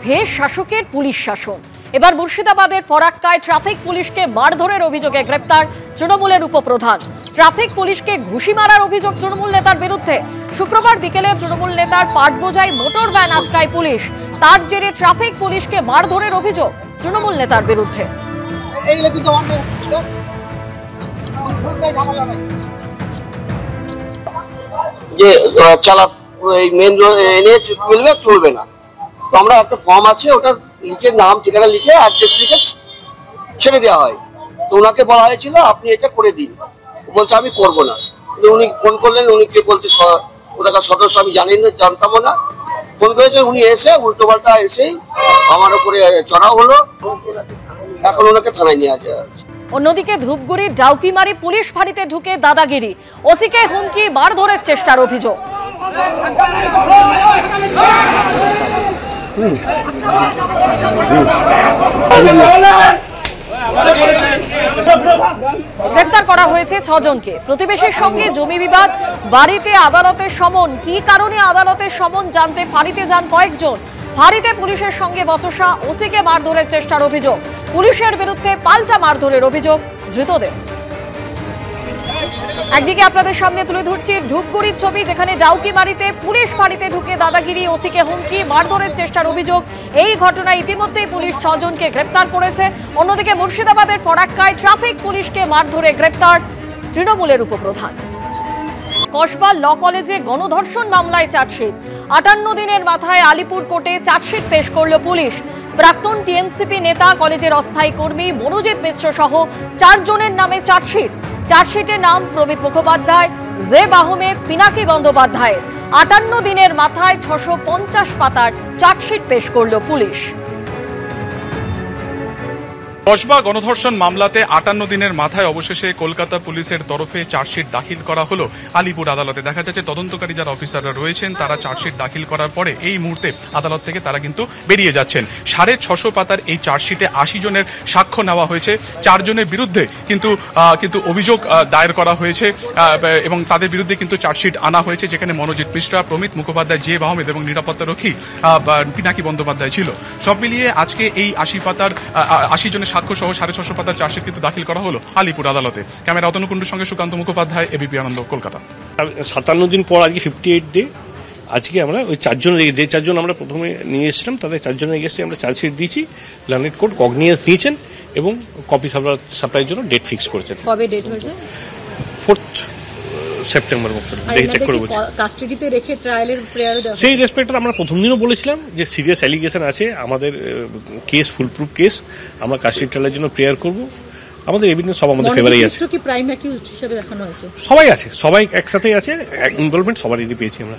ফের শাসকের পুলিশ শাসন। এবার মুর্শিদাবাদের ফরাক্কায় ট্রাফিক পুলিশকে মারধরের অভিযোগে গ্রেপ্তার তৃণমূলের উপপ্রধান। ট্রাফিক পুলিশকে ঘুষি মারার অভিযোগ তৃণমূল নেতার বিরুদ্ধে। শুক্রবার বিকেলে তৃণমূল নেতার পাট বোঝাই মোটর ভ্যান আটকায় পুলিশ। তার জেরে ট্রাফিক পুলিশকে মারধরের অভিযোগ তৃণমূল নেতার বিরুদ্ধে। যে চালা মেন রোড এনে চলবে না, তো আমরা একটা ফর্ম আছে, ওটা লিখে নাম ঠিকানা লিখে অ্যাড্রেস লিখে ছেড়ে দেওয়া হয়। তো ওনাকে বলা হয়েছিল আপনি এটা করে দিন, বলছে আমি করবো না। উনি ফোন করলেন, উনি কে বলতে ওটাকার সদস্য আমি জানতামও না। ফোন করেছে, উনি এসে উল্টো পাল্টা এসেই আমার উপরে চড়াও হলো। এখন ওনাকে থানায় নিয়ে আসা হয়েছে। অন্যদিকে ধূপগুড়ির ডাউকিমারি পুলিশ ফাঁড়িতে ঢুকে দাদাগিরি, ওসিকে হুমকি মারধরের চেষ্টার অভিযোগ। গ্রেপ্তার করা হয়েছে 6 জনকে। প্রতিবেশীর সঙ্গে জমি বিবাদ, বাড়িতে আদালতের সমন। কি কারণে আদালতের সমন জানতে ফাঁড়িতে যান কয়েকজন। ফাঁড়িতে পুলিশের সঙ্গে বচসা, ওসিকে মারধরের চেষ্টার অভিযোগ। পুলিশের বিরুদ্ধে পাল্টা মারধরের অভিযোগ ধৃতদের। একদিকে আপনাদের সামনে তুলে ধরছি ধূপগুড়ির ছবি, যেখানে ডাউকিমারিতে পুলিশ ফাঁড়িতে ঢুকে দাদাগিরি, ওসিকে হুমকি মারধরের চেষ্টার অভিযোগ। এই ঘটনায় ইতিমধ্যেই পুলিশ 6 জনকে গ্রেপ্তার করেছে। অন্যদিকে মুর্শিদাবাদের ফরাক্কায় ট্রাফিক পুলিশকে মারধরে গ্রেপ্তার তৃণমূলের উপপ্রধান। কসবা ল কলেজে গণধর্ষণ মামলায় চার্জশিট। 58 দিনের মাথায় আলিপুর কোর্টে চার্জশিট পেশ করল পুলিশ। প্রাক্তন টিএমসিপি নেতা, কলেজের অস্থায়ী কর্মী মনোজিৎ মিশ্র সহ 4 জনের নামে চার্জশিট। চার্জশিটে নাম প্রমিত মুখোপাধ্যায়, জেব আহমেদ, পিনাকি বন্দ্যোপাধ্যায়। 58 দিনের মাথায় 650 পাতার চার্জশিট পেশ করল পুলিশ। কসবা গণধর্ষণ মামলাতে 58 দিনের মাথায় অবশেষে কলকাতা পুলিশের তরফে চার্জশিট দাখিল করা হলো আলিপুর আদালতে। দেখা যাচ্ছে তদন্তকারী যারা অফিসাররা রয়েছেন তারা চার্জশিট দাখিল করার পরে এই মুহূর্তে আদালত থেকে তারা কিন্তু বেরিয়ে যাচ্ছেন। 650 পাতার এই চার্জশিটে 80 জনের সাক্ষ্য নেওয়া হয়েছে। 4 জনের বিরুদ্ধে কিন্তু অভিযোগ দায়ের করা হয়েছে এবং তাদের বিরুদ্ধে কিন্তু চার্জশিট আনা হয়েছে, যেখানে মনোজিৎ মিশ্রা, প্রমিত মুখোপাধ্যায়, জেব আহমেদ এবং নিরাপত্তারক্ষী পিনাকি বন্দ্যোপাধ্যায় ছিল। সব মিলিয়ে আজকে এই 80 জনের সাক্ষ্য সহ 650 পাতার চার্জশিট কিন্তু দাখিল করা হলো আলিপুর আদালতে। ক্যামেরা অতনুকুণ্ডুর সঙ্গে সুকান্ত মুখোপাধ্যায়, এবিপি আনন্দ, কলকাতা। 57 দিন পর আজকে 58 ডে। আজকে আমরা ওই 4 জন, যে 4 জন আমরা প্রথমে নিয়ে এসেছিলাম তাদের 4 জনের এগেইনস্টে আমরা চার্জশিট দিয়েছি। লার্নেড কোর্ট কগনিয়েন্স নিয়েছেন এবং কপি সাপ্লাইয়ের জন্য ডেট ফিক্স করেছেন। কবে ডেট হয়েছে? 4 সেপ্টেম্বর চেক করে বলছি। কাস্টাডিতে রেখে ট্রায়ালের প্রেয়ারে দেওয়া সেই রেসপেক্টে আমরা প্রথম দিনও বলেছিলাম যে সিরিয়াস অ্যালিগেশন আছে, আমাদের কেস ফুল প্রুফ কেস, আমরা কাস্টাডি ট্রায়ালের জন্য প্রেয়ার করব। আমাদের এভিডেন্স সব আমাদের ফেভারেই আছে। কি প্রাইম অ্যাকিউজড হিসেবে দেখানো হয়েছে? সবাই আছে, সবাই একসাথেই আছে, ইনভলভমেন্ট সবারই পেয়েছি আমরা।